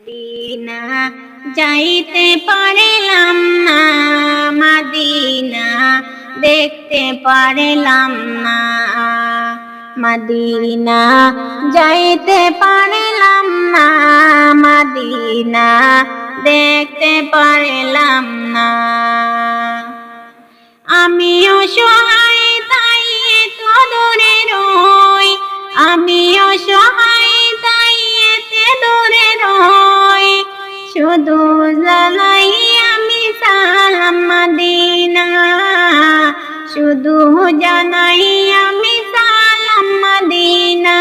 Medina যাইতে পারলাম না, মদিনা দেখতে পারলাম না। মদিনা যাইতে পারলাম না, মদিনা দেখতে পারলাম না। আমিও সহায় তাই এত দূরে রই, আমিও সহায় তাই এত দূরে রই। শুধু জানাই আমি সালাম মদিনা, শুধু জানাই আমি সালাম মদিনা।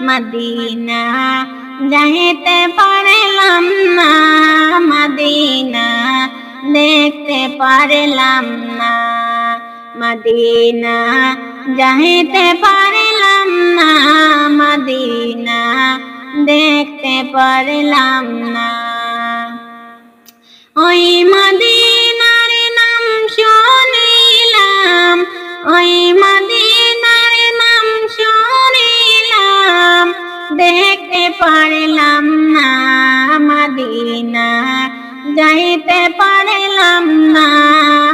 মদিনা যাইতে পারলাম না, মদিনা দেখতে পারলাম না। মদিনা যাইতে পারলাম না, মদিনা দেখতে পারলাম না। ওই মদিনার নাম শুনিলাম, ওই মদিনার নাম শুনিলাম, দেখতে পারলাম না। মদিনা যাইতে পারলাম না,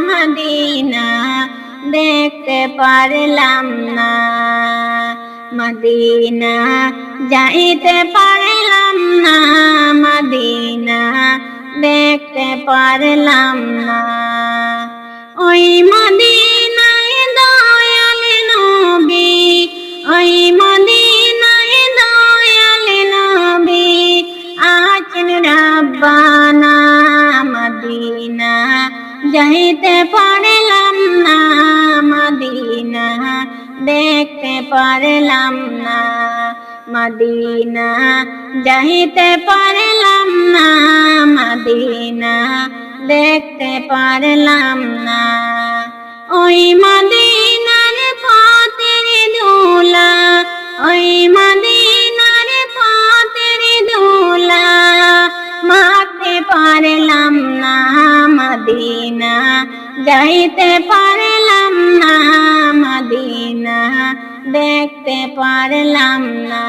মদিনা দেখতে পারলাম না। মদিনা যাইতে পারলাম না, মদিনা দেখতে পারলাম না। ওই মদিনায় দয়াল নবী, ওই মদিনায় দয়াল নবী আছেন রাব্বানা। মদিনা যাইতে পারলাম না, মদিনা দেখতে পারলাম না। মদিনা যাইতে পারলাম না, মদিনা দেখতে পারলাম না। ওই মদিনার পথের ধুলা, ওই মদিনার পথের ধুলা মাখতে পারলাম না। মদিনা যাইতে পারলাম না, মদিনা দেখতে পারলাম না।